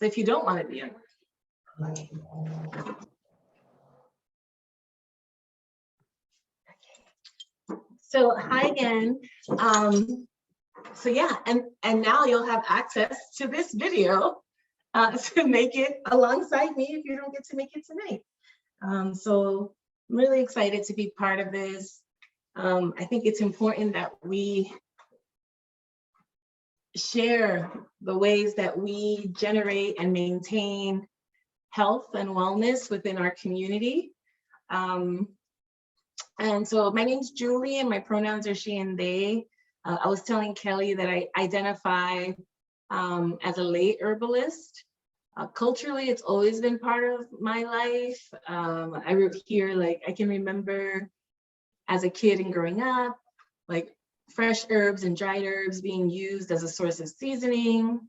if you don't want to be on. So hi again. So yeah, and now you'll have access to this video to make it alongside me if you don't get to make it tonight. So I'm really excited to be part of this. I think it's important that we share the ways that we generate and maintain health and wellness within our community. And so my name's Julie and my pronouns are she and they. I was telling Kelly that I identify as a lay herbalist. Culturally, it's always been part of my life. I wrote here, like, I can remember as a kid and growing up, like fresh herbs and dried herbs being used as a source of seasoning.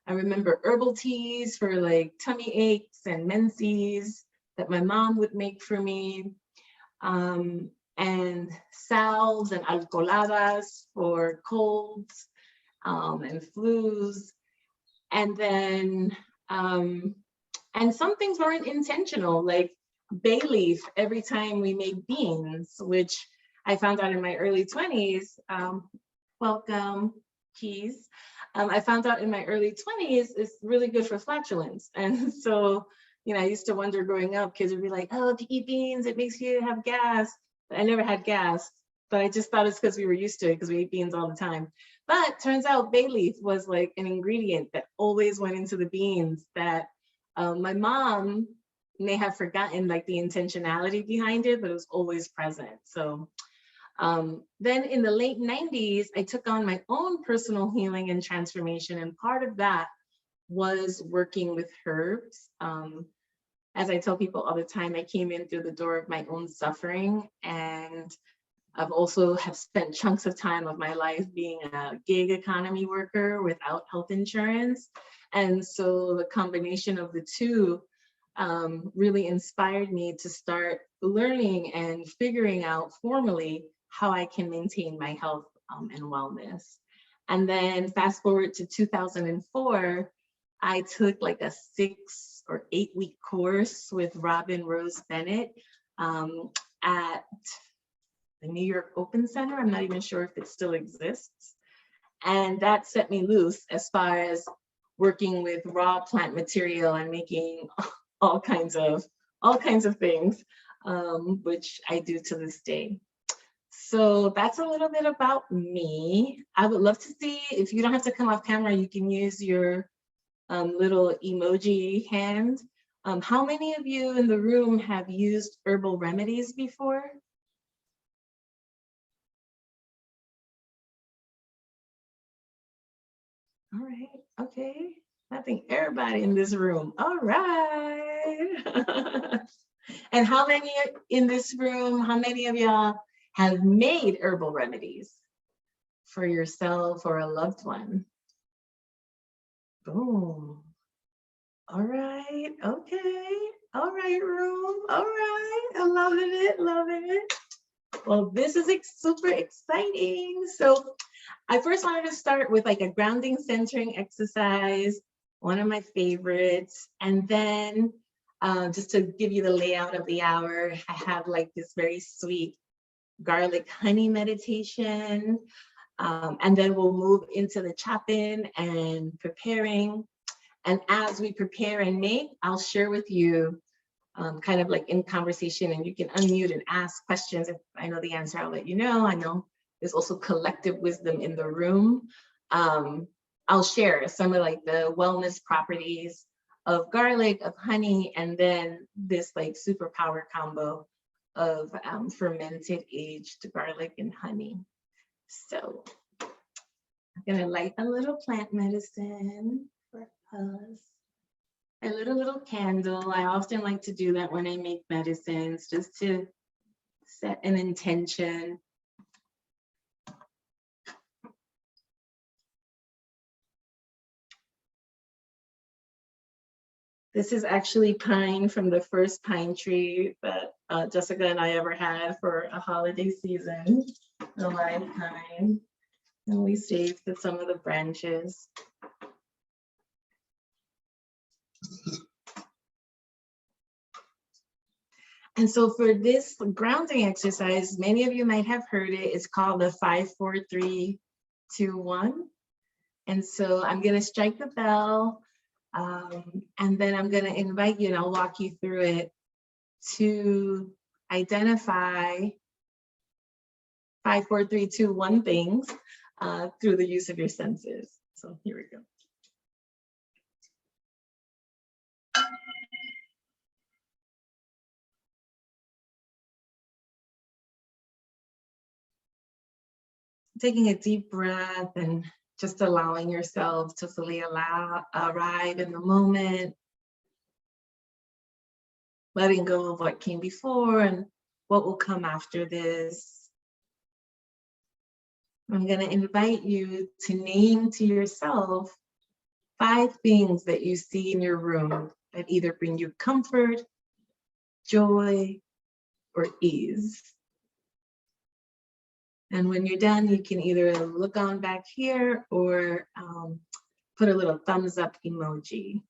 I remember herbal teas for like tummy aches and menses that my mom would make for me. And salves and alcoholadas for colds and flus. And then, and some things weren't intentional, like bay leaf every time we made beans, which I found out in my early 20s. Welcome, Keys. I found out in my early 20s is really good for flatulence. And so, you know, I used to wonder growing up, kids would be like, oh, if you eat beans, it makes you have gas. I never had gas, but I just thought it's because we were used to it because we ate beans all the time. But turns out bay leaf was like an ingredient that always went into the beans that my mom may have forgotten like the intentionality behind it, but it was always present. So then in the late 90s, I took on my own personal healing and transformation. And part of that was working with herbs. As I tell people all the time, I came in through the door of my own suffering, and I've also have spent chunks of time of my life being a gig economy worker without health insurance. And so the combination of the two really inspired me to start learning and figuring out formally how I can maintain my health and wellness. And then fast forward to 2004, I took like a 6 or 8 week course with Robin Rose Bennett at the New York Open Center. I'm not even sure if it still exists. And that set me loose as far as working with raw plant material and making all kinds of things, which I do to this day. So that's a little bit about me. I would love to see, if you don't have to come off camera, you can use your little emoji hand. How many of you in the room have used herbal remedies before? All right, okay. I think everybody in this room. All right. And how many in this room, how many of y'all have made herbal remedies for yourself or a loved one? Boom. All right, okay. All right, room. All right, I'm loving it, loving it. Well, this is super exciting. So I first wanted to start with like a grounding centering exercise, one of my favorites. And then just to give you the layout of the hour, I have like this very sweet garlic honey meditation. And then we'll move into the chopping and preparing. And as we prepare and make, I'll share with you kind of like in conversation, and you can unmute and ask questions. If I know the answer, I'll let you know. I know there's also collective wisdom in the room. I'll share some of like the wellness properties of garlic, of honey, and then this like superpower combo of fermented aged garlic and honey. So I'm gonna light a little plant medicine for us. I lit a little candle. I often like to do that when I make medicines, just to set an intention. This is actually pine from the first pine tree that Jessica and I ever had for a holiday season, the live pine. And we saved some of the branches. And so for this grounding exercise, many of you might have heard it. It's called the 5, 4, 3, 2, 1. And so I'm going to strike the bell, and then I'm going to invite you, and I'll walk you through it, to identify 5, 4, 3, 2, 1 things through the use of your senses. So here we go. Taking a deep breath and just allowing yourself to fully arrive in the moment, letting go of what came before and what will come after this. I'm going to invite you to name to yourself 5 things that you see in your room that either bring you comfort, joy, or ease. And when you're done, you can either look on back here or put a little thumbs up emoji.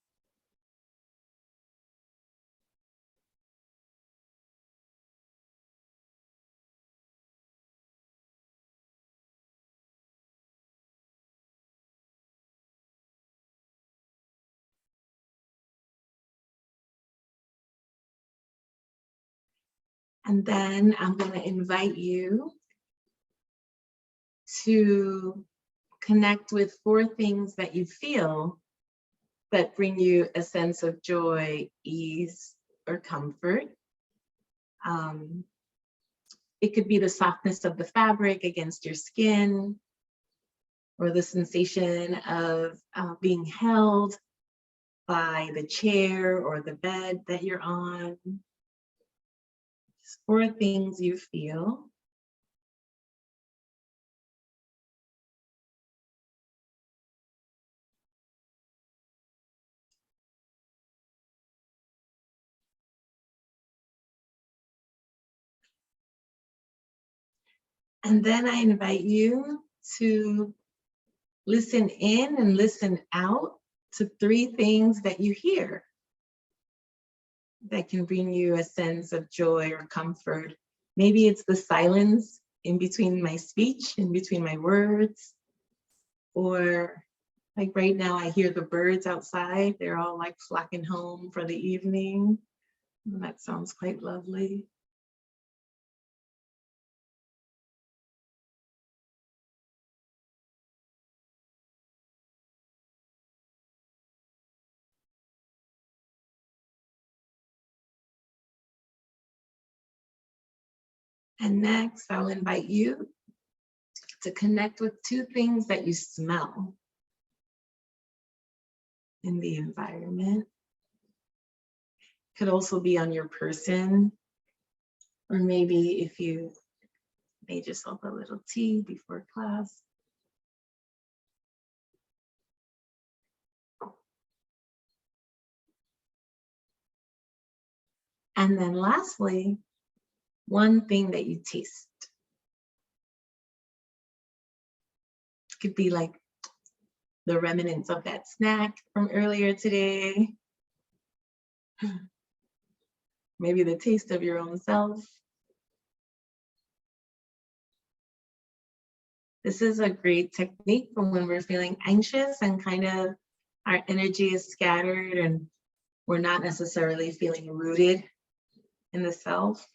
And then I'm going to invite you to connect with 4 things that you feel that bring you a sense of joy, ease, or comfort. It could be the softness of the fabric against your skin, or the sensation of being held by the chair or the bed that you're on. Just 4 things you feel. And then I invite you to listen in and listen out to 3 things that you hear that can bring you a sense of joy or comfort. Maybe it's the silence in between my speech, in between my words, or like right now I hear the birds outside. They're all like flocking home for the evening. And that sounds quite lovely. And next, I'll invite you to connect with 2 things that you smell in the environment. Could also be on your person, or maybe if you made yourself a little tea before class. And then lastly, 1 thing that you taste. It could be like the remnants of that snack from earlier today. Maybe the taste of your own self. This is a great technique for when we're feeling anxious and kind of our energy is scattered and we're not necessarily feeling rooted in the self.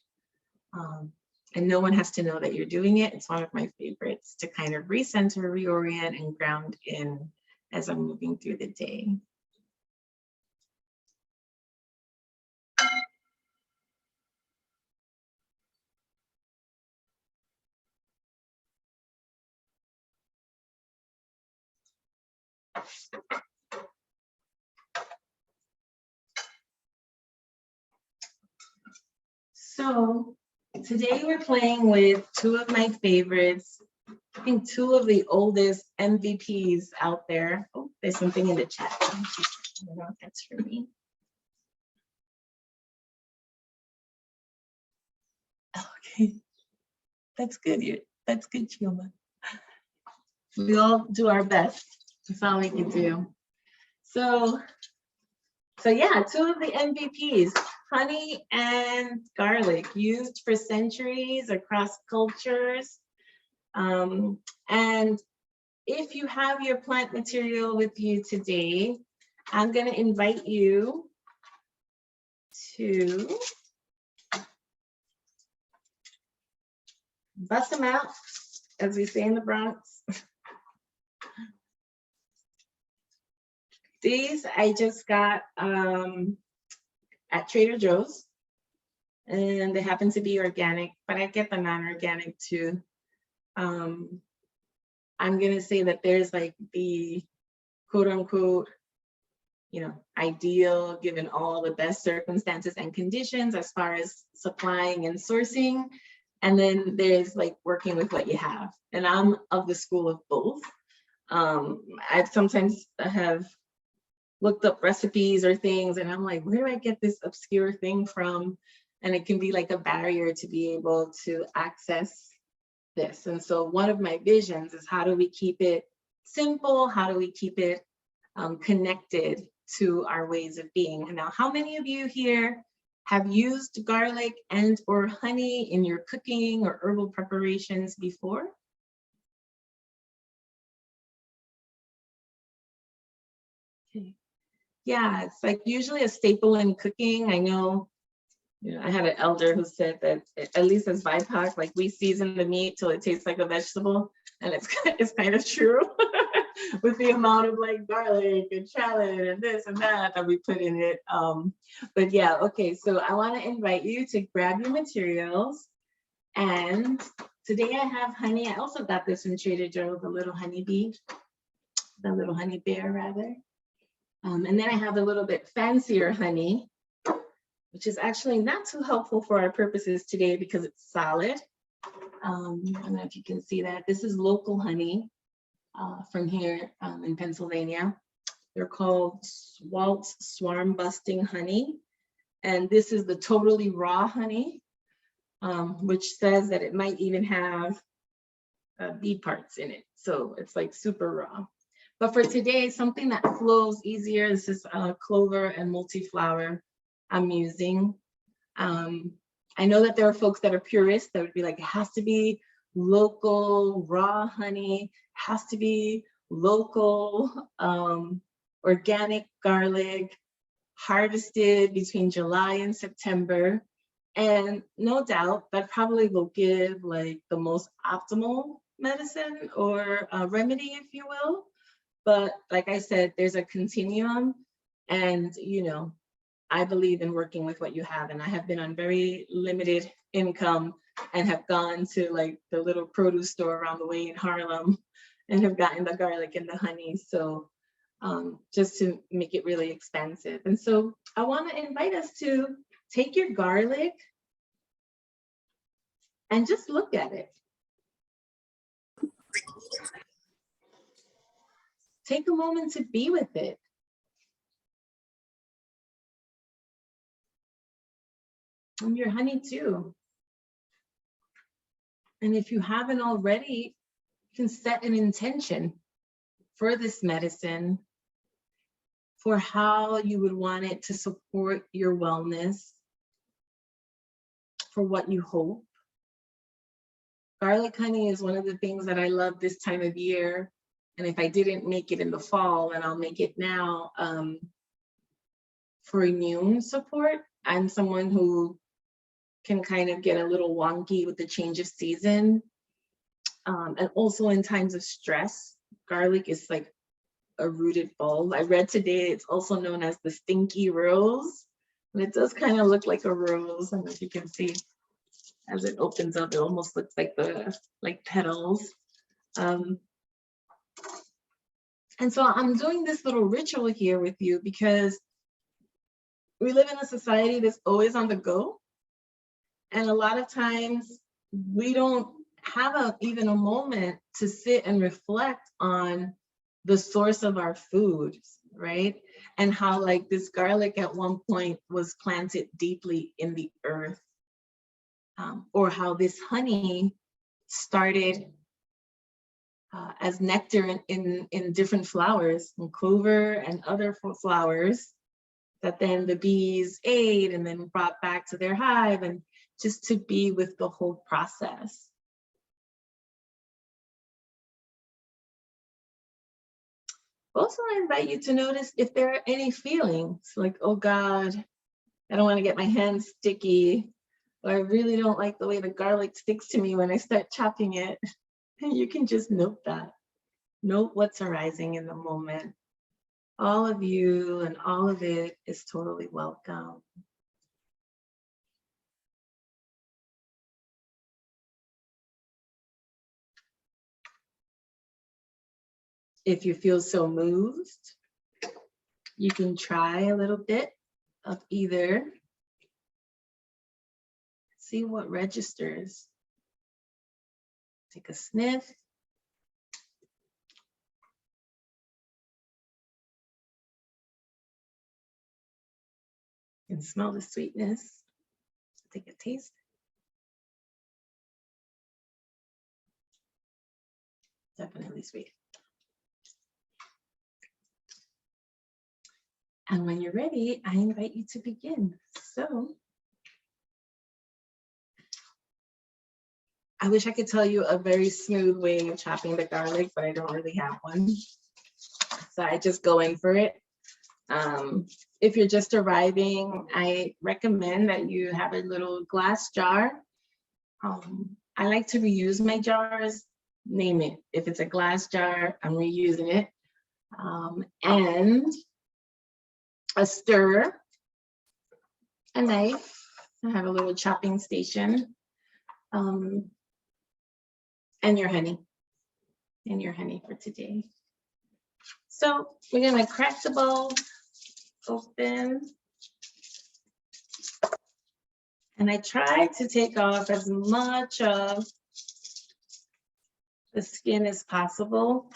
And no one has to know that you're doing it. It's one of my favorites to kind of recenter, reorient, and ground in as I'm moving through the day. So today we're playing with 2 of my favorites. I think 2 of the oldest MVPs out there. Oh, there's something in the chat. I don't know if that's for me. Okay, that's good. That's good, Chioma. We all do our best. That's all we can do. So So yeah, two of the MVPs, honey and garlic, used for centuries across cultures. And if you have your plant material with you today, I'm going to invite you to bust them out, as we say in the Bronx. These I just got at Trader Joe's, and they happen to be organic, but I get the non-organic too. I'm gonna say that there's like the quote unquote, ideal given all the best circumstances and conditions as far as supplying and sourcing. And then there's like working with what you have. And I'm of the school of both. I've sometimes have looked up recipes or things and I'm like, where do I get this obscure thing from? And it can be like a barrier to be able to access this. And so one of my visions is, how do we keep it simple? How do we keep it connected to our ways of being? And now, how many of you here have used garlic and or honey in your cooking or herbal preparations before? Okay. Yeah, it's like usually a staple in cooking. I know, I had an elder who said that, at least as BIPOC, like we season the meat till it tastes like a vegetable. And it's kind of true with the amount of like garlic and shallot and this and that we put in it. But yeah, okay, so I want to invite you to grab your materials. And today I have honey. I also got this from Trader Joe, the little honey bear rather. And then I have a little bit fancier honey, which is actually not too helpful for our purposes today because it's solid. I don't know if you can see that. This is local honey from here in Pennsylvania. They're called Walt's Swarm Busting Honey. And this is the totally raw honey, which says that it might even have bee parts in it. So it's like super raw. But for today, something that flows easier, this is clover and multi-flower I'm using. I know that there are folks that are purists that would be like, it has to be local raw honey, has to be local organic garlic, harvested between July and September. And no doubt that probably will give like the most optimal medicine or remedy, if you will. But like I said, there's a continuum, and I believe in working with what you have. And I have been on very limited income and have gone to like the little produce store around the way in Harlem and have gotten the garlic and the honey. So just to make it really expensive. And so I want to invite us to take your garlic and just look at it. Take a moment to be with it. And your honey too. And if you haven't already, you can set an intention for this medicine, for how you would want it to support your wellness, for what you hope. Garlic honey is one of the things that I love this time of year. And if I didn't make it in the fall, then I'll make it now for immune support. I'm someone who can kind of get a little wonky with the change of season. And also in times of stress, garlic is like a rooted bulb. I read today it's also known as the stinky rose. And it does kind of look like a rose. I don't know if you can see as it opens up, it almost looks like petals. And so I'm doing this little ritual here with you because we live in a society that's always on the go. And a lot of times we don't have even a moment to sit and reflect on the source of our food, right? And how like this garlic at one point was planted deeply in the earth. Or how this honey started as nectar in different flowers, and clover and other flowers. that then the bees ate and then brought back to their hive, and just to be with the whole process. Also, I invite you to notice if there are any feelings like, oh God, I don't want to get my hands sticky, or I really don't like the way the garlic sticks to me when I start chopping it. And you can just note that. Note what's arising in the moment. All of you and all of it is totally welcome. If you feel so moved, you can try a little bit of either. See what registers. Take a sniff. And smell the sweetness. Take a taste. Definitely sweet. And when you're ready, I invite you to begin. So, I wish I could tell you a very smooth way of chopping the garlic, but I don't really have one. So I just go in for it. If you're just arriving, I recommend that you have a little glass jar. I like to reuse my jars, name it. If it's a glass jar, I'm reusing it. And a stirrer, a knife. I have a little chopping station. And your honey. And your honey for today. So we're gonna crack the bowl open. And I try to take off as much of the skin as possible.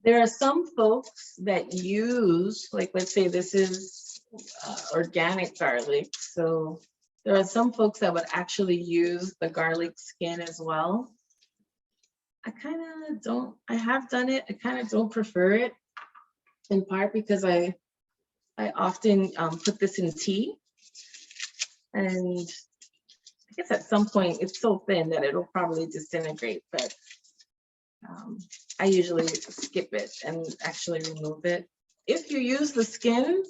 There are some folks that use, like let's say this is organic garlic. So there are some folks that would actually use the garlic skin as well. I kind of don't, I have done it. I kind of don't prefer it, in part because I often put this in tea. And I guess at some point it's so thin that it'll probably disintegrate, but I usually skip it and actually remove it. If you use the skin,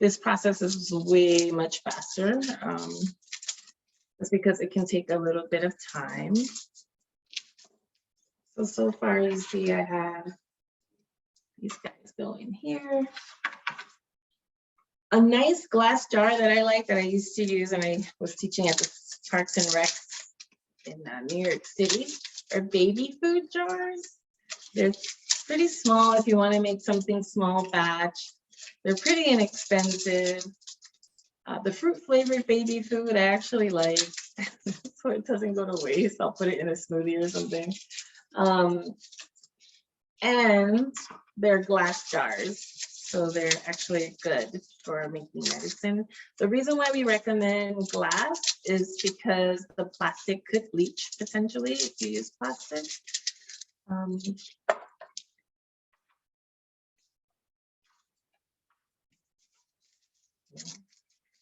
this process is way much faster. It's because it can take a little bit of time. So far you see I have these guys going here. A nice glass jar that I like, that I used to use, and I was teaching at the Parks and Recs in New York City, are baby food jars. They're pretty small if you want to make something small batch. They're pretty inexpensive. The fruit flavored baby food I actually like, so it doesn't go to waste. I'll put it in a smoothie or something. And they're glass jars, so they're actually good for making medicine. The reason why we recommend glass is because the plastic could bleach potentially if you use plastic.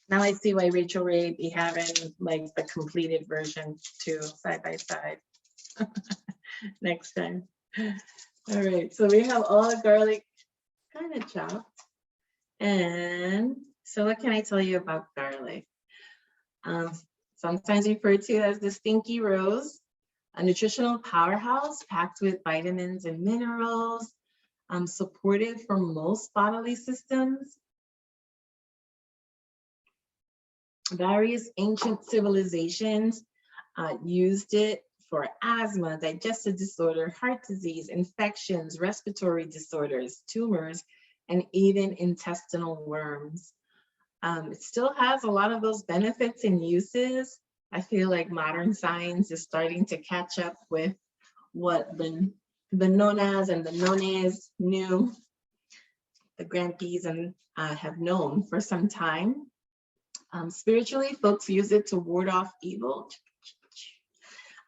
Now I see why Rachel Ray be having like the completed version too, side by side. Next time. All right, so we have all the garlic kind of chopped. And so what can I tell you about garlic? Sometimes referred to as the stinky rose, a nutritional powerhouse packed with vitamins and minerals, supportive for most bodily systems. Various ancient civilizations used it for asthma, digestive disorder, heart disease, infections, respiratory disorders, tumors, and even intestinal worms. It still has a lot of those benefits and uses. I feel like modern science is starting to catch up with what the nonas and the nones knew, the grandpeas and have known for some time. Spiritually, folks use it to ward off evil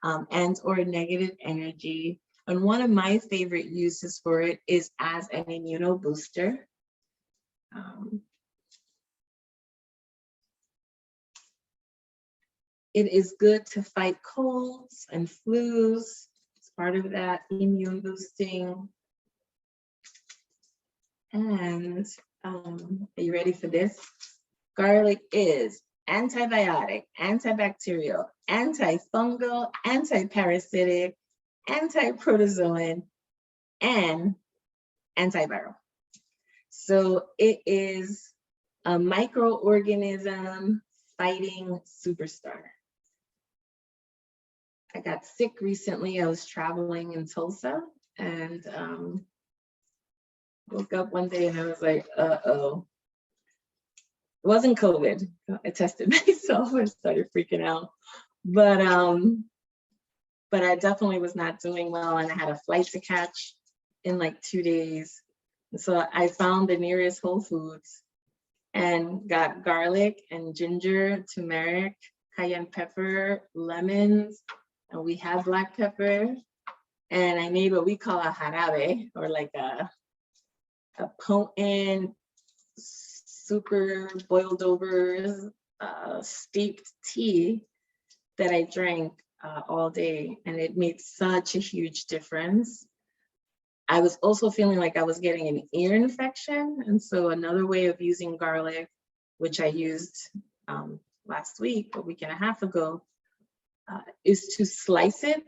and or negative energy. And one of my favorite uses for it is as an immunobooster. It is good to fight colds and flus. It's part of that immune boosting. And are you ready for this? Garlic is antibiotic, antibacterial, antifungal, antiparasitic, antiprotozoan, and antiviral. So it is a microorganism fighting superstar. I got sick recently. I was traveling in Tulsa and woke up one day and I was like, uh-oh. It wasn't COVID. I tested myself and started freaking out. But I definitely was not doing well, and I had a flight to catch in like 2 days. So I found the nearest Whole Foods and got garlic and ginger, turmeric, cayenne pepper, lemons, and we have black pepper. And I made what we call a jarabe, or like a potent, super boiled over, steeped tea that I drank all day, and it made such a huge difference. I was also feeling like I was getting an ear infection, and so another way of using garlic, which I used last week, a week and a half ago, is to slice it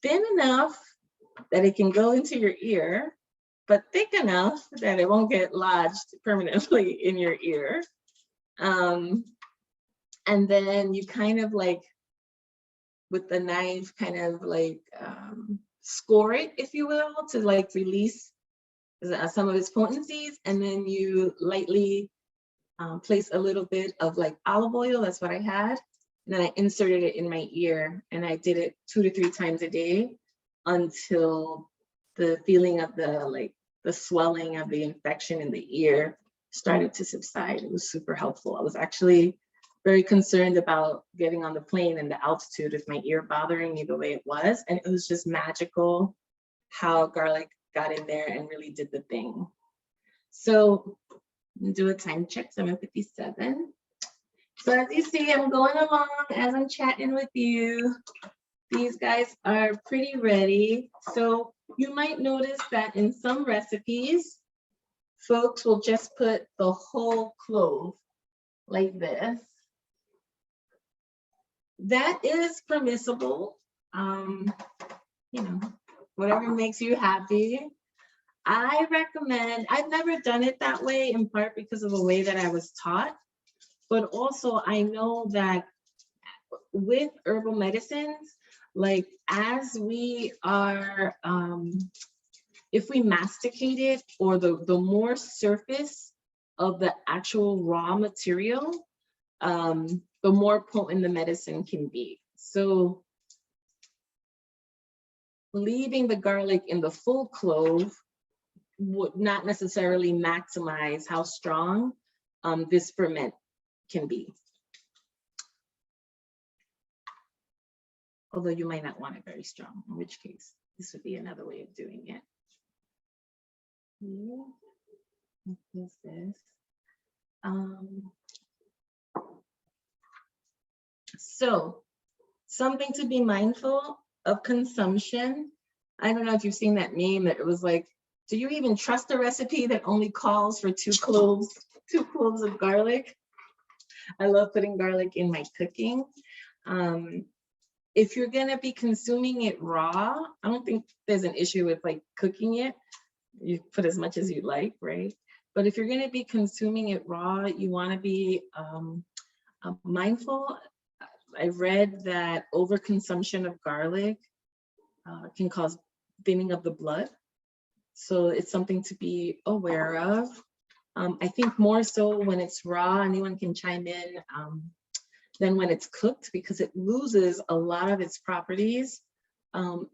thin enough that it can go into your ear, but thick enough that it won't get lodged permanently in your ear. And then you kind of like, with the knife, kind of like score it, if you will, to like release some of its potencies. And then you lightly place a little bit of like olive oil, that's what I had. And then I inserted it in my ear, and I did it 2 to 3 times a day until the feeling of the swelling of the infection in the ear started to subside. It was super helpful. I was actually very concerned about getting on the plane and the altitude with my ear bothering me the way it was. And it was just magical how garlic got in there and really did the thing. So I'm gonna do a time check, 7:57. So as you see, I'm going along as I'm chatting with you. These guys are pretty ready. So you might notice that in some recipes, folks will just put the whole clove like this. That is permissible. You know, whatever makes you happy. I recommend, I've never done it that way, in part because of the way that I was taught, but also I know that with herbal medicines, like as we are, if we masticate it, or the more surface of the actual raw material, the more potent the medicine can be. So leaving the garlic in the full clove would not necessarily maximize how strong this ferment can be. Although you might not want it very strong, in which case this would be another way of doing it. What is this? So something to be mindful of consumption. I don't know if you've seen that meme that it was like, do you even trust a recipe that only calls for 2 cloves of garlic? I love putting garlic in my cooking. If you're gonna be consuming it raw, I don't think there's an issue with like cooking it. You put as much as you like, right? But if you're gonna be consuming it raw, you wanna be mindful. I read that overconsumption of garlic can cause thinning of the blood. So it's something to be aware of. I think more so when it's raw, anyone can chime in, than when it's cooked, because it loses a lot of its properties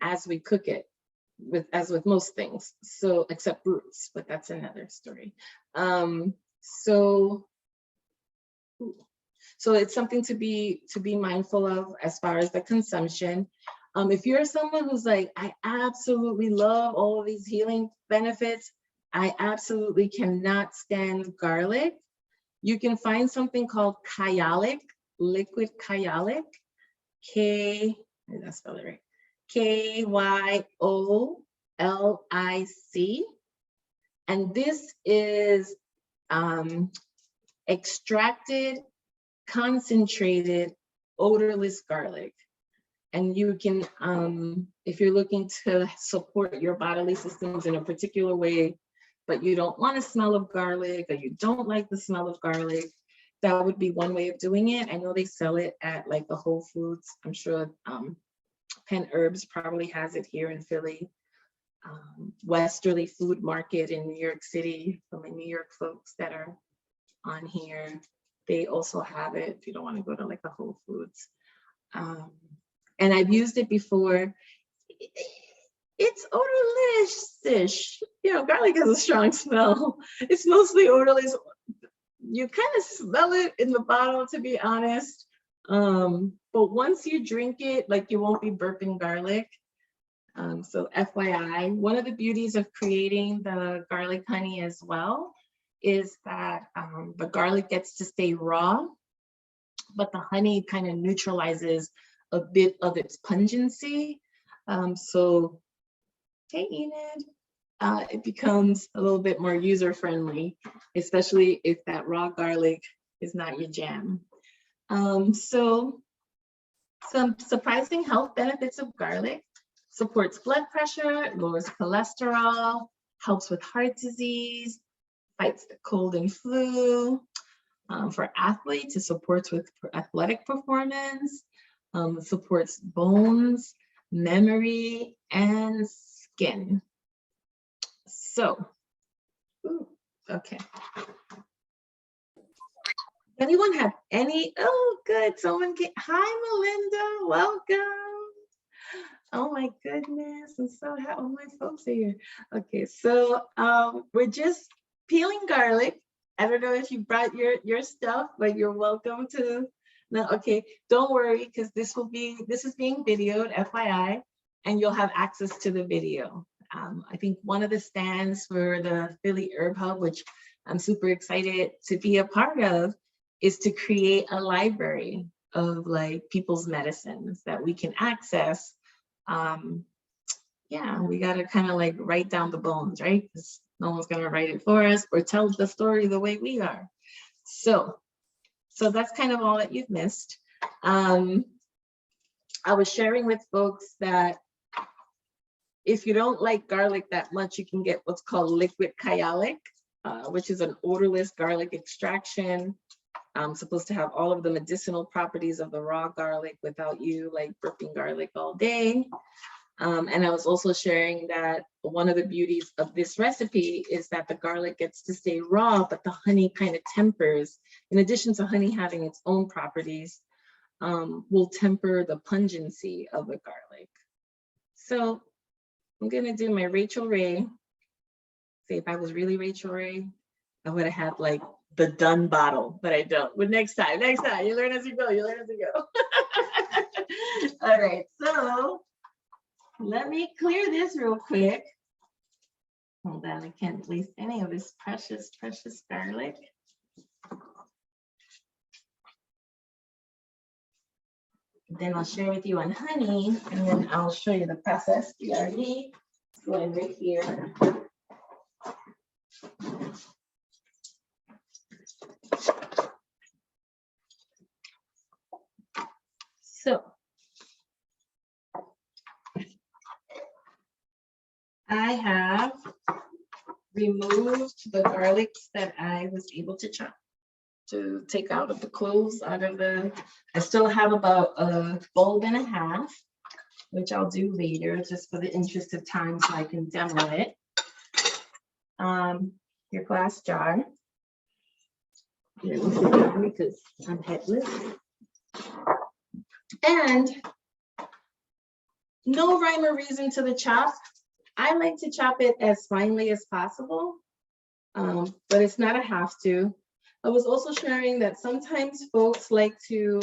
as we cook it, as with most things. So except roots, but that's another story. So it's something to be mindful of as far as the consumption. If you're someone who's like, I absolutely love all of these healing benefits, I absolutely cannot stand garlic, you can find something called kyolic, liquid kyolic, let's spell it right, Kyolic. And this is extracted, concentrated, odorless garlic. And you can, if you're looking to support your bodily systems in a particular way, but you don't want to smell of garlic, or you don't like the smell of garlic, that would be one way of doing it. I know they sell it at like the Whole Foods. I'm sure Penn Herbs probably has it here in Philly. Westerly Food Market in New York City, for my New York folks that are on here, they also have it if you don't want to go to like the Whole Foods. And I've used it before. It's odorless-ish. You know, garlic has a strong smell. It's mostly odorless. You kind of smell it in the bottle, to be honest. But once you drink it, like, you won't be burping garlic. So FYI, one of the beauties of creating the garlic honey as well is that the garlic gets to stay raw, but the honey kind of neutralizes a bit of its pungency. So, hey Enid, it becomes a little bit more user-friendly, especially if that raw garlic is not your jam. So some surprising health benefits of garlic: supports blood pressure, lowers cholesterol, helps with heart disease, fights the cold and flu. For athletes, it supports with athletic performance, supports bones, memory, and skin. So, okay. Anyone have any? Oh, good. Someone get. Hi, Melinda. Welcome. Oh my goodness. I'm so happy. All my folks are here. Okay, so we're just peeling garlic. I don't know if you brought your stuff, but you're welcome to. No, okay. Don't worry, because this is being videoed, FYI, and you'll have access to the video. I think one of the stands for the Philly Herb Hub, which I'm super excited to be a part of, is to create a library of like people's medicines that we can access. Yeah, we got to kind of like write down the bones, right? Because no one's going to write it for us or tell the story the way we are. So that's kind of all that you've missed. I was sharing with folks that if you don't like garlic that much, you can get what's called liquid kyolic, which is an odorless garlic extraction. Supposed to have all of the medicinal properties of the raw garlic without you like burping garlic all day. And I was also sharing that one of the beauties of this recipe is that the garlic gets to stay raw, but the honey kind of tempers. In addition to honey having its own properties, will temper the pungency of the garlic. So I'm gonna do my Rachel Ray. Say if I was really Rachel Ray, I would have had like the done bottle, but I don't. But next time, you learn as you go, All right, so let me clear this real quick. Hold on, I can't waste any of this precious, precious garlic. Then I'll share with you on honey, and then I'll show you the process. BRD, it's going right here. So I have removed the garlics that I was able to chop, to take out of the cloves, out of the, I still have about a bulb and a half, which I'll do later just for the interest of time so I can demo it. Your glass jar. Because I'm headless. And no rhyme or reason to the chop. I like to chop it as finely as possible, but it's not a have to. I was also sharing that sometimes folks like to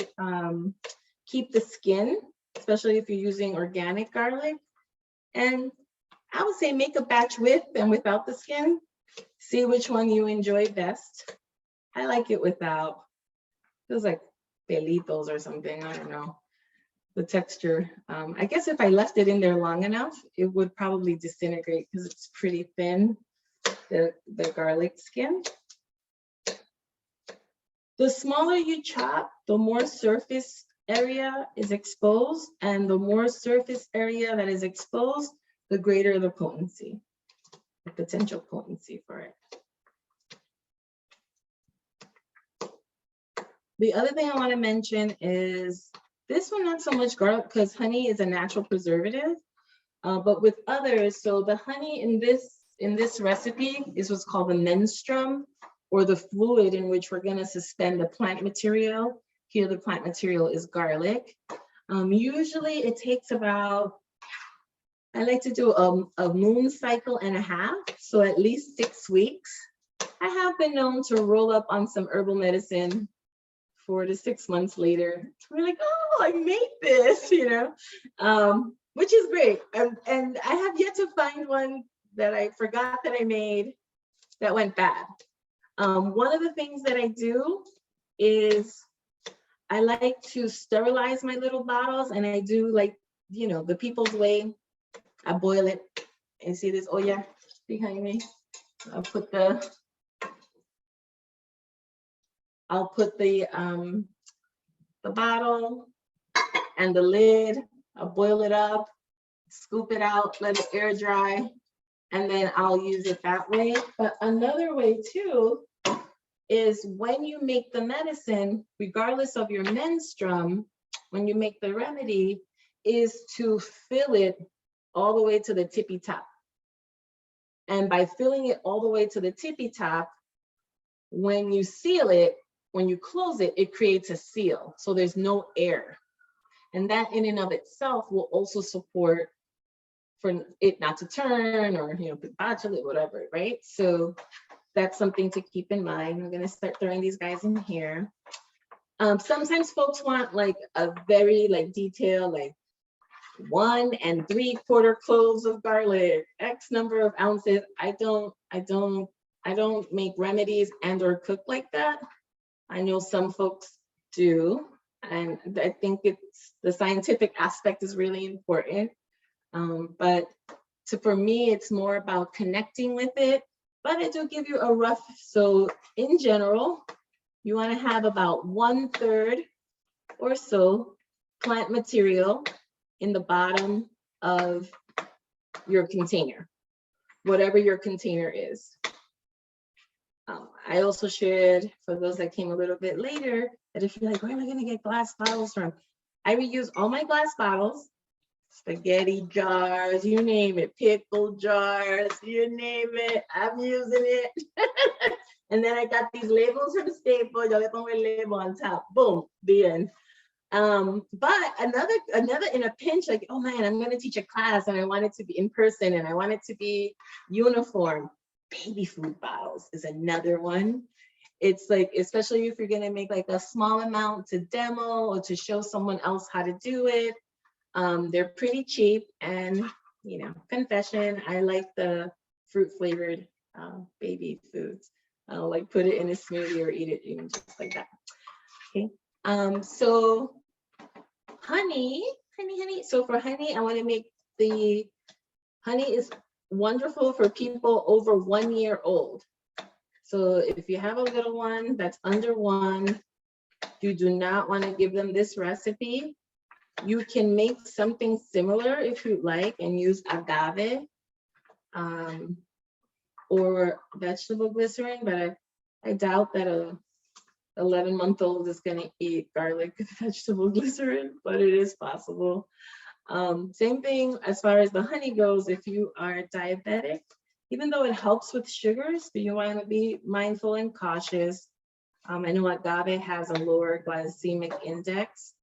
keep the skin especially if you're using organic garlic. And I would say make a batch with and without the skin. See which one you enjoy best. I like it without. Feels like pelitos or something, I don't know. The texture. I guess if I left it in there long enough, it would probably disintegrate because it's pretty thin, the garlic skin. The smaller you chop, the more surface area is exposed, and the more surface area that is exposed, the greater the potency, the potential potency for it. The other thing I want to mention is this one, not so much garlic, because honey is a natural preservative, but with others, so the honey in this recipe is what's called the menstruum, or the fluid in which we're going to suspend the plant material. Here, the plant material is garlic. Usually it takes about, I like to do a moon cycle and a half, so at least 6 weeks. I have been known to roll up on some herbal medicine 4 to 6 months later. We're like, oh, I made this, you know, which is great. And I have yet to find one that I forgot that I made that went bad. One of the things that I do is I like to sterilize my little bottles, and I do, like, you know, the people's way. I boil it. And see this olla behind me? I'll put the bottle and the lid. I'll boil it up, scoop it out, let it air dry, and then I'll use it that way. But another way too is when you make the medicine, regardless of your menstruum, when you make the remedy, is to fill it all the way to the tippy top. And by filling it all the way to the tippy top, when you seal it, when you close it, it creates a seal. So there's no air. And that in and of itself will also support for it not to turn or, you know, botulate, whatever, right? So that's something to keep in mind. I'm gonna start throwing these guys in here. Sometimes folks want like a very like detailed, like 1 3/4 cloves of garlic, X number of ounces. I don't make remedies and or cook like that. I know some folks do, and I think it's the scientific aspect is really important. But for me, it's more about connecting with it. But I do give you a rough, so in general, you want to have about 1/3 or so plant material in the bottom of your container, whatever your container is. I also shared, for those that came a little bit later, that if you're like, where am I going to get glass bottles from? I reuse all my glass bottles, spaghetti jars, you name it, pickle jars, you name it, I'm using it. And then I got these labels from Staples, yo le pongo el label on top, boom, the end. But another in a pinch, like, oh man, I'm going to teach a class and I want it to be in person and I want it to be uniform. Baby food bottles is another one. It's like, especially if you're going to make like a small amount to demo or to show someone else how to do it. They're pretty cheap, and, you know, confession, I like the fruit flavored baby foods. I'll like put it in a smoothie or eat it even just like that. Okay. So honey. So for honey, I want to make the honey is wonderful for people over 1 year old. So if you have a little one that's under 1, you do not want to give them this recipe. You can make something similar if you like and use agave or vegetable glycerin, but I doubt that a 11-month-old is going to eat garlic with vegetable glycerin, but it is possible. Same thing as far as the honey goes. If you are diabetic, even though it helps with sugars, but you want to be mindful and cautious. I know agave has a lower glycemic index.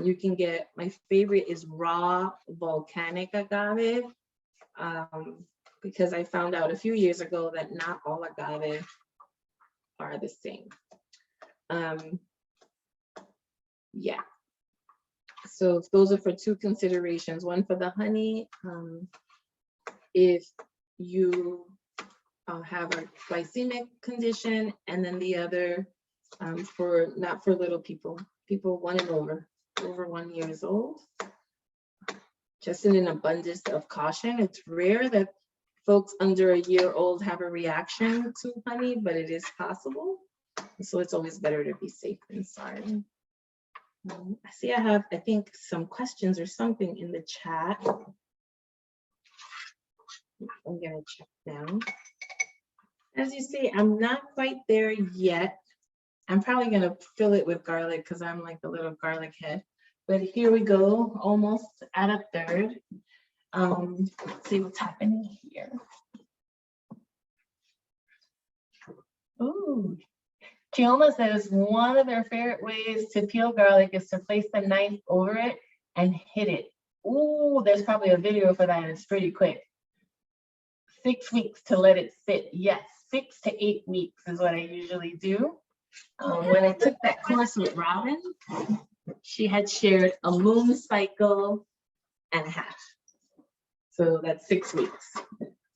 You can get, my favorite is raw volcanic agave, because I found out a few years ago that not all agave are the same. Yeah. So those are for two considerations. One for the honey, if you have a glycemic condition, and then the other for not for little people, people 1 and over 1 years old. Just in an abundance of caution, it's rare that folks under a year old have a reaction to honey, but it is possible. So it's always better to be safe than sorry. I see I have, I think, some questions or something in the chat. I'm gonna check now. As you see, I'm not quite there yet. I'm probably gonna fill it with garlic because I'm like a little garlic head. But here we go, almost at a third. Let's see what's happening here. Ooh. Chioma says one of their favorite ways to peel garlic is to place the knife over it and hit it. Ooh, there's probably a video for that. It's pretty quick. 6 weeks to let it sit. Yes, 6 to 8 weeks is what I usually do. When I took that course with Robin, she had shared a moon cycle and a half. So that's 6 weeks.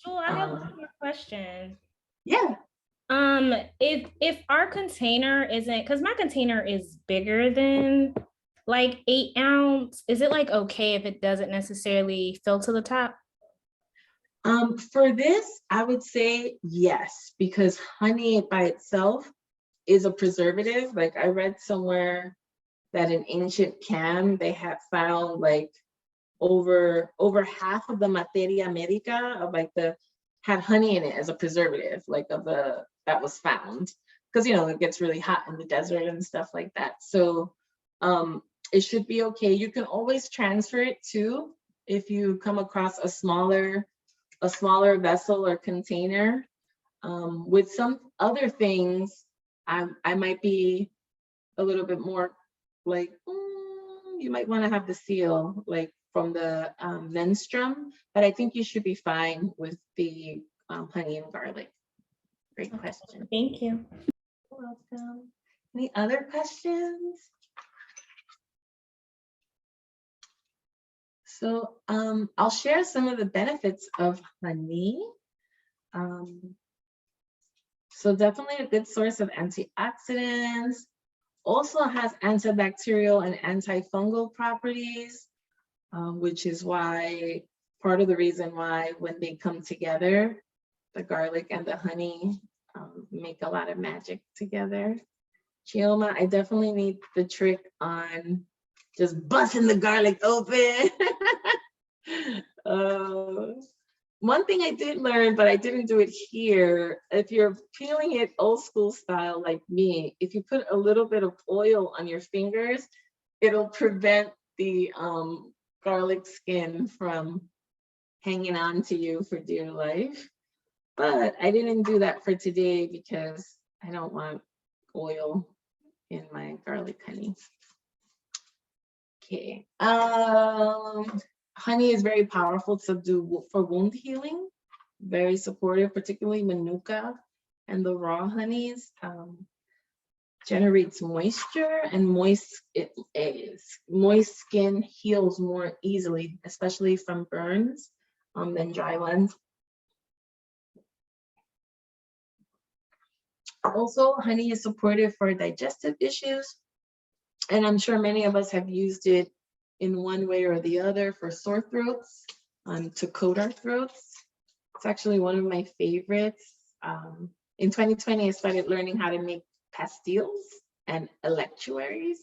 Oh, I have one more question. Yeah. If our container isn't, because my container is bigger than like 8 ounce, is it like okay if it doesn't necessarily fill to the top? For this, I would say yes, because honey by itself is a preservative. Like I read somewhere that in ancient Cam, they had found like over half of the materia medica of like had honey in it as a preservative, like of the that was found, because you know it gets really hot in the desert and stuff like that. So it should be okay. You can always transfer it too if you come across a smaller vessel or container. With some other things, I might be a little bit more like you might want to have the seal like from the menstruum, but I think you should be fine with the honey and garlic. Great question. Thank you. You're welcome. Any other questions? So I'll share some of the benefits of honey. So definitely a good source of antioxidants. Also has antibacterial and antifungal properties, which is why part of the reason why when they come together, the garlic and the honey make a lot of magic together. Chioma, I definitely need the trick on just busting the garlic open. One thing I did learn, but I didn't do it here, if you're peeling it old school style like me, if you put a little bit of oil on your fingers, it'll prevent the garlic skin from hanging on to you for dear life. But I didn't do that for today because I don't want oil in my garlic honey. Okay. Honey is very powerful to do for wound healing. Very supportive, particularly manuka and the raw honeys. Generates moisture, and moist skin heals more easily, especially from burns than dry ones. Also, honey is supportive for digestive issues, and I'm sure many of us have used it in one way or the other for sore throats, to coat our throats. It's actually one of my favorites. In 2020, I started learning how to make pastilles and electuaries,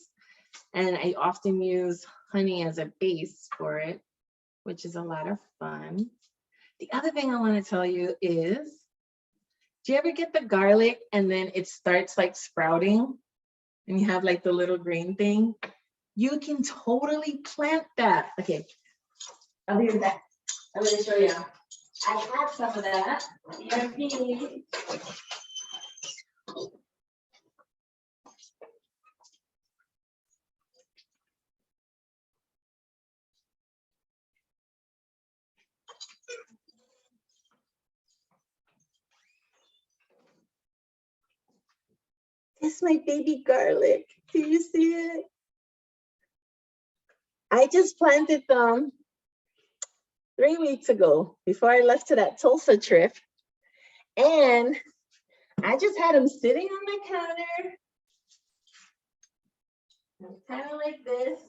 and I often use honey as a base for it, which is a lot of fun. The other thing I want to tell you is, do you ever get the garlic and then it starts like sprouting and you have like the little green thing? You can totally plant that. Okay, I'll leave that. I'm going to show you. I have some of that. This is my baby garlic. Do you see it? I just planted them 3 weeks ago before I left to that Tulsa trip. And I just had them sitting on my counter. Kind of like this.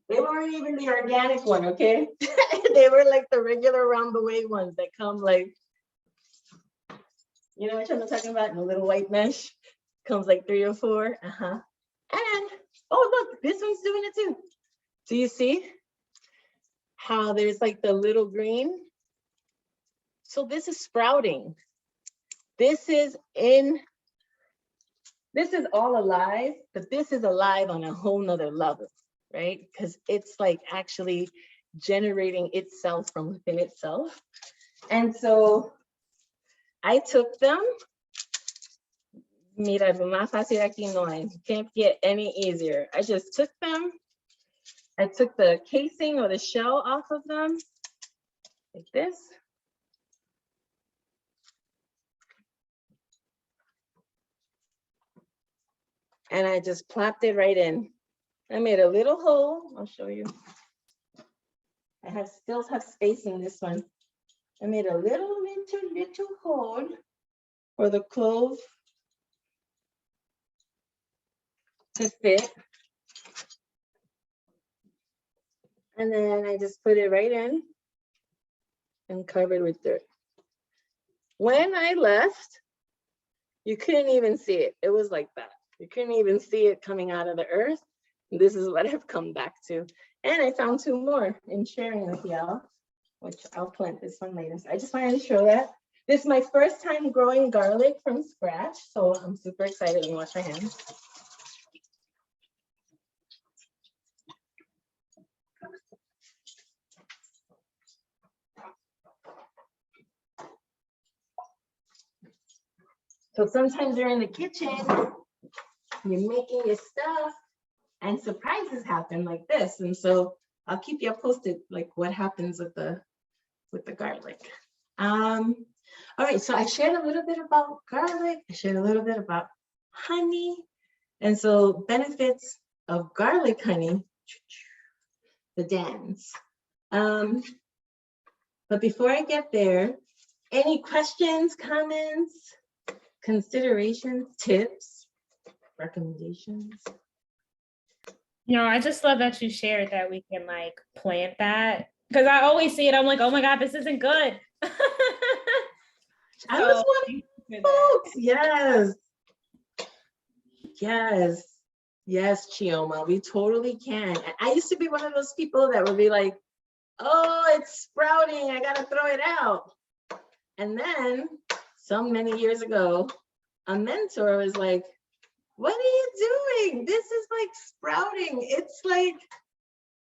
They weren't even the organic one, okay? They were like the regular round the way ones that come like, you know what I'm talking about? In a little white mesh. Comes like 3 or 4. And oh, look, this one's doing it too. Do you see how there's like the little green? So this is sprouting. This is all alive, but this is alive on a whole nother level, right? Because it's like actually generating itself from within itself. And so I took them. Mira, más fácil aquí no hay. Can't get any easier. I just took them. I took the casing or the shell off of them, like this. And I just plopped it right in. I made a little hole. I'll show you. I still have space in this one. I made a little hole for the clove to fit. And then I just put it right in and covered with dirt. When I left, you couldn't even see it. It was like that. You couldn't even see it coming out of the earth. This is what I've come back to. And I found 2 more in sharing with y'all, which I'll plant this one later. So I just wanted to show that. This is my first time growing garlic from scratch, so I'm super excited. Let me wash my hands. So sometimes you're in the kitchen, you're making your stuff, and surprises happen like this. And so I'll keep you posted, like what happens with the garlic. All right, so I shared a little bit about garlic. I shared a little bit about honey. And so benefits of garlic honey, the dance. But before I get there, any questions, comments, considerations, tips, recommendations? No, I just love that you shared that we can like plant that. Because I always see it, I'm like, oh my God, this isn't good. I was one of folks. Yes. Yes. Yes, Chioma, we totally can. I used to be one of those people that would be like, oh, it's sprouting, I gotta throw it out. And then so many years ago, a mentor was like, what are you doing? This is like sprouting. It's like,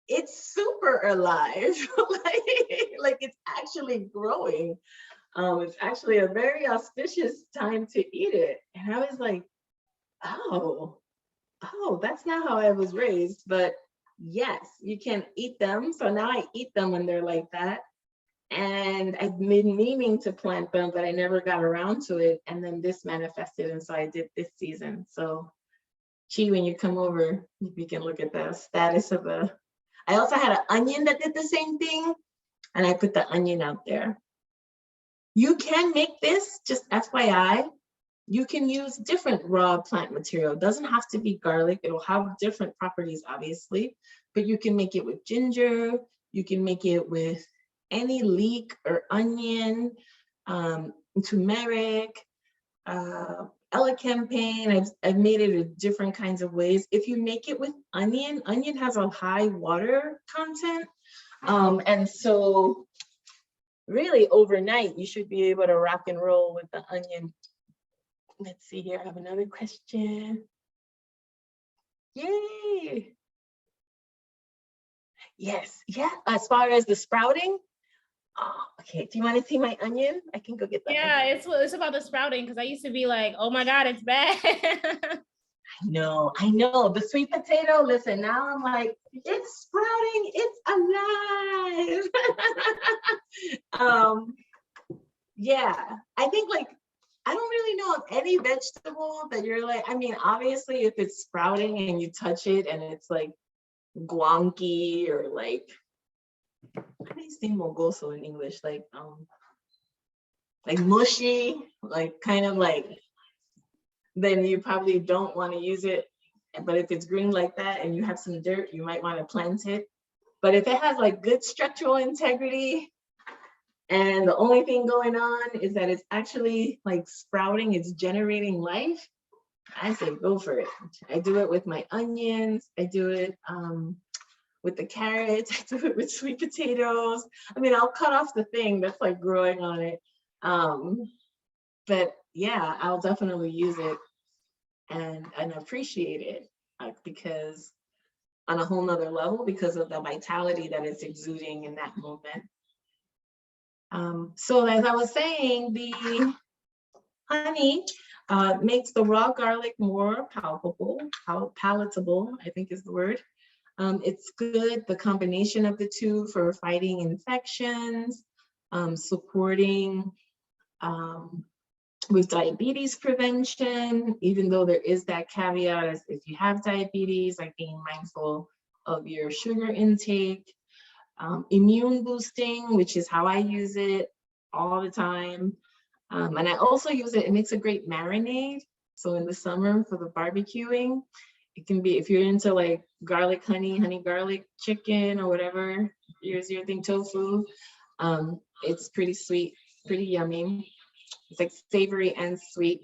it's super alive. like it's actually growing. It's actually a very auspicious time to eat it. And I was like, oh, that's not how I was raised. But yes, you can eat them. So now I eat them when they're like that. And I've been meaning to plant them, but I never got around to it. And then this manifested, and so I did this season. So Chi, when you come over, we can look at the status of the, I also had an onion that did the same thing, and I put the onion out there. You can make this, just FYI, you can use different raw plant material. It doesn't have to be garlic. It'll have different properties, obviously, but you can make it with ginger. You can make it with any leek or onion, turmeric, elecampane. I've made it in different kinds of ways. If you make it with onion has a high water content. And so really overnight, you should be able to rock and roll with the onion. Let's see here, I have another question. Yay. Yes, yeah, as far as the sprouting, oh, okay, do you want to see my onion? I can go get that. Yeah, it's about the sprouting, because I used to be like, oh my God, it's bad. I know. The sweet potato, listen, now I'm like, it's sprouting, it's alive. Yeah, I think like, I don't really know of any vegetable that you're like, I mean, obviously if it's sprouting and you touch it and it's like guanky or like, how do you say mogoso in English? Like mushy, like kind of like, then you probably don't want to use it. But if it's green like that and you have some dirt, you might want to plant it. But if it has like good structural integrity and the only thing going on is that it's actually like sprouting, it's generating life, I say go for it. I do it with my onions. I do it with the carrots. I do it with sweet potatoes. I mean, I'll cut off the thing that's like growing on it. But yeah, I'll definitely use it and appreciate it because on a whole nother level, because of the vitality that it's exuding in that moment. So as I was saying, the honey makes the raw garlic more palatable, I think is the word. It's good, the combination of the two for fighting infections, supporting with diabetes prevention, even though there is that caveat as if you have diabetes, like being mindful of your sugar intake, immune boosting, which is how I use it all the time. And I also use it makes a great marinade. So in the summer for the barbecuing, it can be, if you're into like garlic, honey garlic chicken or whatever, here's your thing, tofu. It's pretty sweet, pretty yummy. It's like savory and sweet.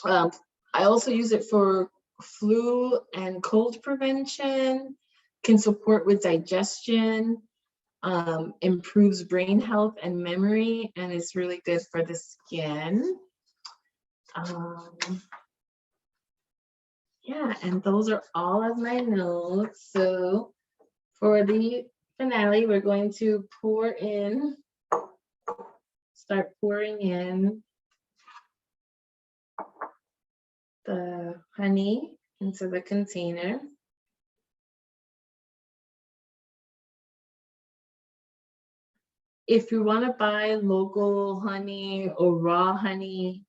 I also use it for flu and cold prevention, can support with digestion, improves brain health and memory, and it's really good for the skin. Yeah, and those are all of my notes. So for the finale, we're going to start pouring in the honey into the container. If you want to buy local honey or raw honey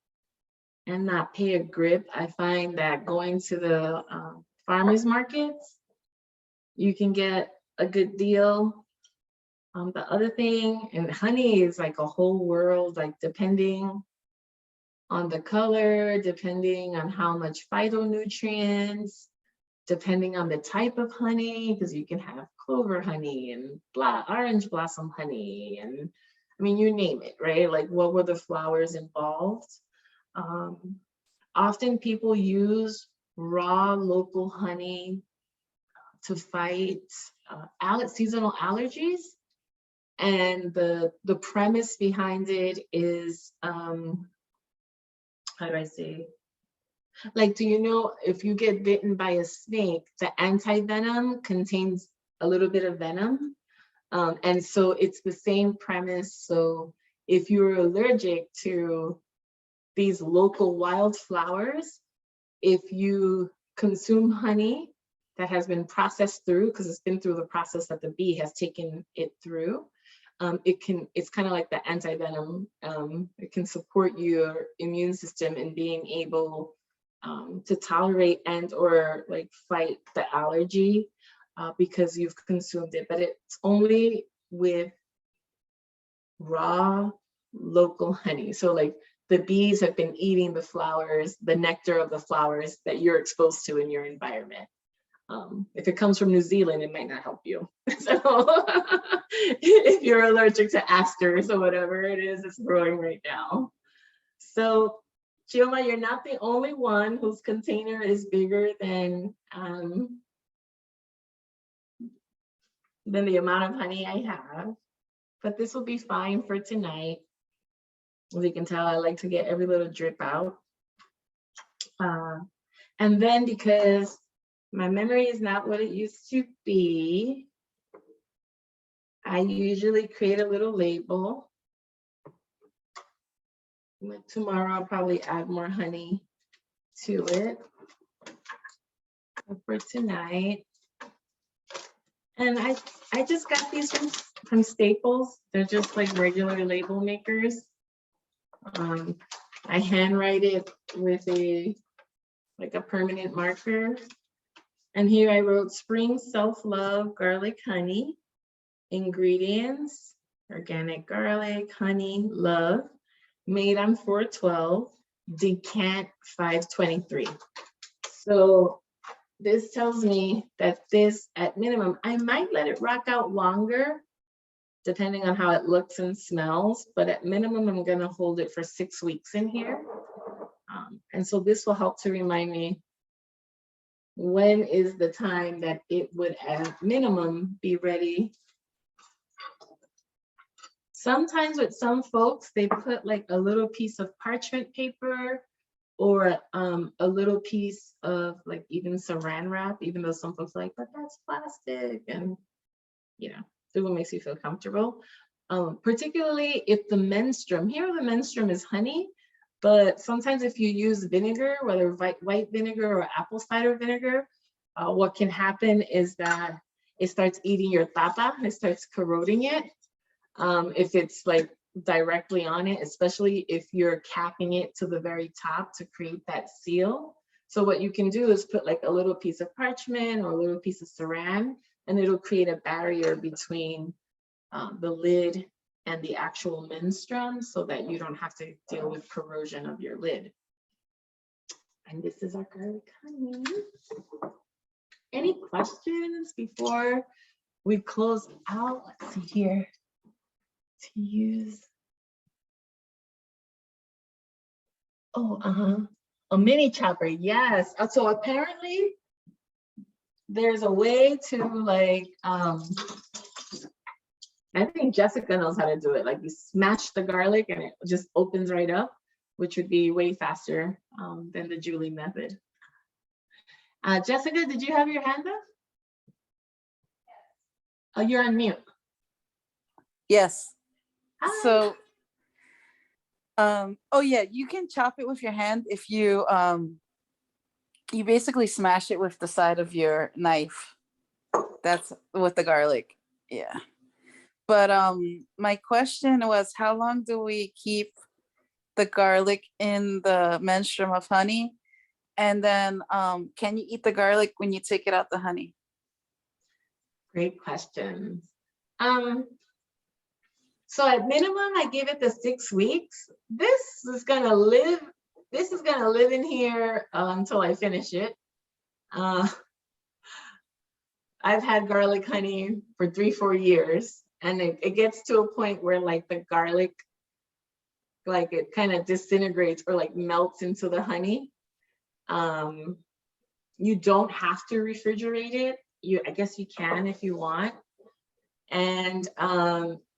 and not pay a grip, I find that going to the farmers markets, you can get a good deal. The other thing, and honey is like a whole world, like depending on the color, depending on how much phytonutrients, depending on the type of honey, because you can have clover honey and orange blossom honey, and I mean, you name it, right? Like what were the flowers involved? Often people use raw local honey to fight seasonal allergies. And the premise behind it is, how do I say? Like, do you know if you get bitten by a snake, the anti-venom contains a little bit of venom? And so it's the same premise. So if you're allergic to these local wildflowers, if you consume honey that has been processed through, because it's been through the process that the bee has taken it through, it's kind of like the anti-venom. It can support your immune system in being able to tolerate and or like fight the allergy because you've consumed it. But it's only with raw local honey. So like the bees have been eating the flowers, the nectar of the flowers that you're exposed to in your environment. If it comes from New Zealand, it might not help you. So if you're allergic to asters or whatever it is that's growing right now. So Chioma, you're not the only one whose container is bigger than the amount of honey I have, but this will be fine for tonight. As you can tell, I like to get every little drip out. And then because my memory is not what it used to be, I usually create a little label. Tomorrow I'll probably add more honey to it. For tonight. And I just got these from Staples. They're just like regular label makers. I handwrite it with a permanent marker. And here I wrote spring self-love garlic honey. Ingredients: organic garlic, honey, love, made on 412, decant 523. So this tells me that this, at minimum, I might let it rock out longer, depending on how it looks and smells, but at minimum, I'm gonna hold it for 6 weeks in here. And so this will help to remind me when is the time that it would at minimum be ready. Sometimes with some folks, they put like a little piece of parchment paper or a little piece of like even saran wrap, even though some folks are like, but that's plastic, and you know, do what makes you feel comfortable. Particularly if the menstruum, here the menstruum is honey, but sometimes if you use vinegar, whether white vinegar or apple cider vinegar, what can happen is that it starts eating your tapa, it starts corroding it. If it's like directly on it, especially if you're capping it to the very top to create that seal. So what you can do is put like a little piece of parchment or a little piece of saran, and it'll create a barrier between the lid and the actual menstruum so that you don't have to deal with corrosion of your lid. And this is our garlic honey. Any questions before we close out? Let's see here. To use. Oh, a mini chopper, yes. So apparently there's a way to like, I think Jessica knows how to do it. Like you smash the garlic and it just opens right up, which would be way faster than the Julie method. Jessica, did you have your hand up? Oh, you're on mute. Yes. Hi. So, oh yeah, you can chop it with your hand if you, you basically smash it with the side of your knife. That's with the garlic. Yeah. But my question was, how long do we keep the garlic in the menstruum of honey? And then can you eat the garlic when you take it out the honey? Great questions. So at minimum, I give it the 6 weeks. This is gonna live in here until I finish it. I've had garlic honey for 3-4 years, and it gets to a point where like the garlic, like it kind of disintegrates or like melts into the honey. You don't have to refrigerate it. I guess you can if you want. And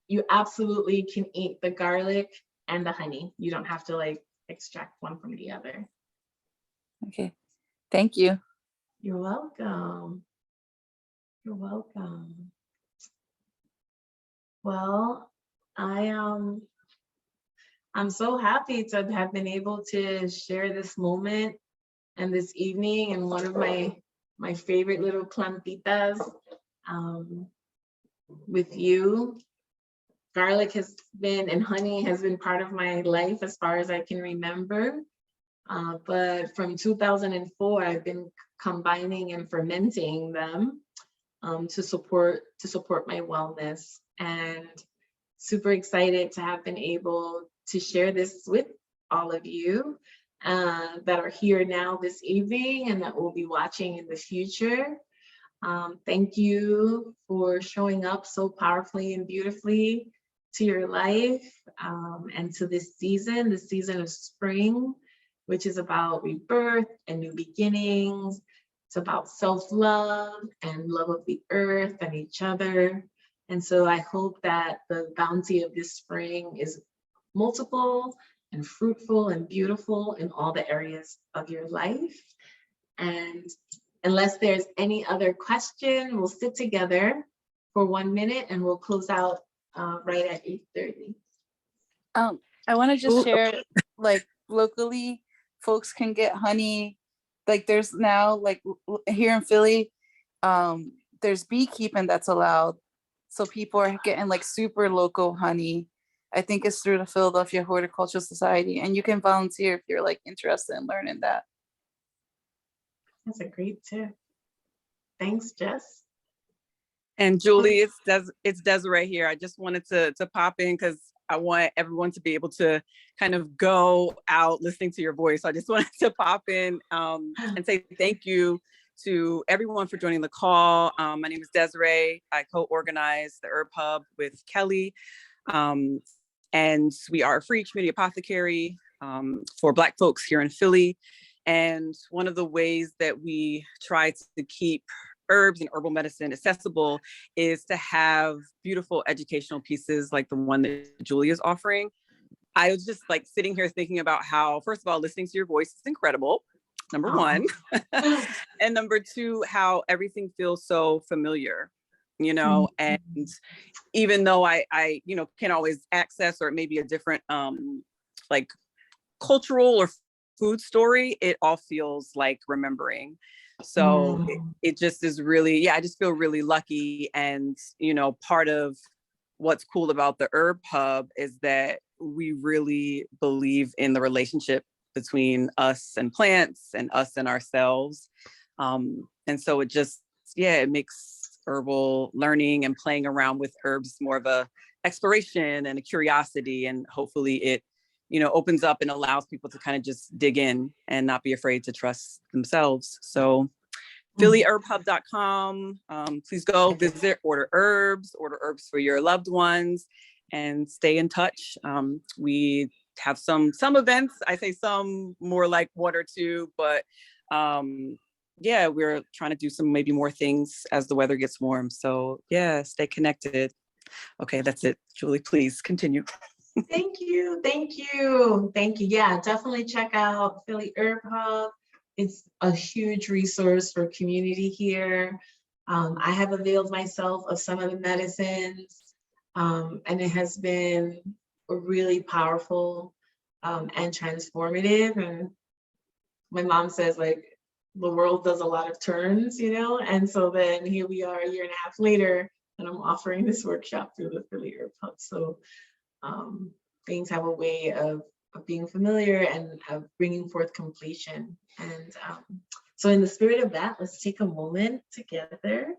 you absolutely can eat the garlic and the honey. You don't have to like extract one from the other. Okay, thank you. You're welcome. You're welcome. Well, I'm so happy to have been able to share this moment and this evening and one of my favorite little plantitas with you. Garlic has been, and honey has been part of my life as far as I can remember. But from 2004, I've been combining and fermenting them to support my wellness, and super excited to have been able to share this with all of you that are here now this evening and that will be watching in the future. Thank you for showing up so powerfully and beautifully to your life and to this season, the season of spring, which is about rebirth and new beginnings. It's about self-love and love of the earth and each other. And so I hope that the bounty of this spring is multiple and fruitful and beautiful in all the areas of your life. And unless there's any other question, we'll sit together for 1 minute and we'll close out right at 8:30. I want to just share, like locally, folks can get honey. Like there's now, like here in Philly, there's beekeeping that's allowed. So people are getting like super local honey. I think it's through the Philadelphia Horticultural Society, and you can volunteer if you're like interested in learning that. That's a great tip. Thanks, Jess. And Julie, it's Desiree here. I just wanted to pop in because I want everyone to be able to kind of go out listening to your voice. So I just wanted to pop in and say thank you to everyone for joining the call. My name is Desiree. I co-organize the Herb Hub with Kelly. And we are a free community apothecary for Black folks here in Philly. And one of the ways that we try to keep herbs and herbal medicine accessible is to have beautiful educational pieces like the one that Julie is offering. I was just like sitting here thinking about how, first of all, listening to your voice is incredible, number one. And number two, how everything feels so familiar, you know, and even though I can always access, or maybe a different like cultural or food story, it all feels like remembering. So it just is really, yeah, I just feel really lucky. And, you know, part of what's cool about the Herb Hub is that we really believe in the relationship between us and plants and us and ourselves. And so it just, yeah, it makes herbal learning and playing around with herbs more of a exploration and a curiosity. And hopefully it, you know, opens up and allows people to kind of just dig in and not be afraid to trust themselves. So phillyherbhub.com, please go visit, order herbs for your loved ones, and stay in touch. We have some events. I say some, more like one or two, but yeah, we're trying to do some maybe more things as the weather gets warm. So yeah, stay connected. Okay, that's it. Julie, please continue. Thank you. Thank you. Thank you. Yeah, definitely check out Philly Herb Hub. It's a huge resource for community here. I have availed myself of some of the medicines, and it has been really powerful and transformative. And my mom says, like, the world does a lot of turns, you know? And so then here we are a year and a half later, and I'm offering this workshop through the Philly Herb Hub. So things have a way of being familiar and of bringing forth completion. And so in the spirit of that, let's take a moment together.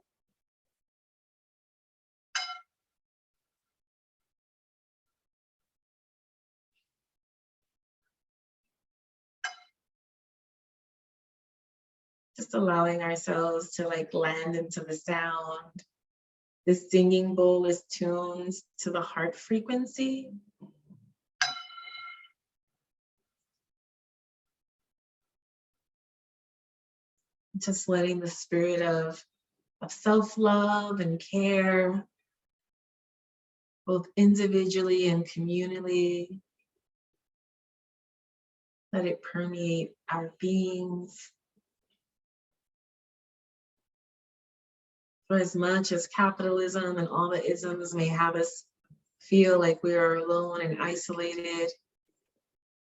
Just allowing ourselves to like land into the sound. This singing bowl is tuned to the heart frequency. Just letting the spirit of self-love and care, both individually and communally, let it permeate our beings. For as much as capitalism and all the isms may have us feel like we are alone and isolated,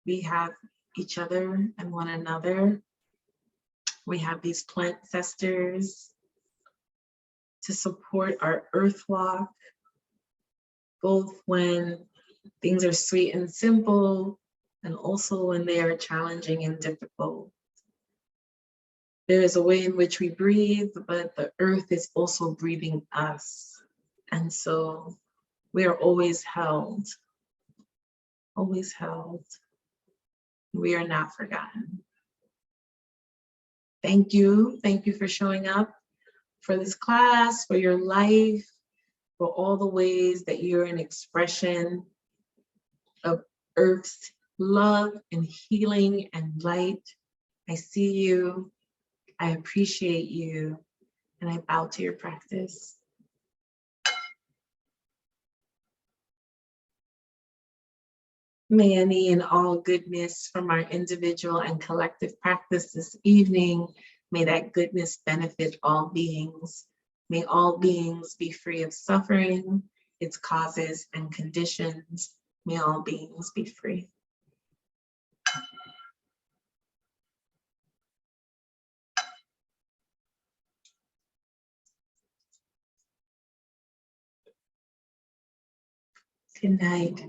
we have each other and one another. We have these plant ancestors to support our earth walk, both when things are sweet and simple, and also when they are challenging and difficult. There is a way in which we breathe, but the earth is also breathing us. And so we are always held, always held. We are not forgotten. Thank you. Thank you for showing up for this class, for your life, for all the ways that you're an expression of Earth's love and healing and light. I see you. I appreciate you, and I bow to your practice. May any and all goodness from our individual and collective practice this evening, may that goodness benefit all beings. May all beings be free of suffering, its causes and conditions. May all beings be free. Good night.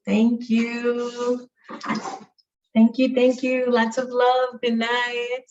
Thank you. Thank you. Thank you. Lots of love. Good night.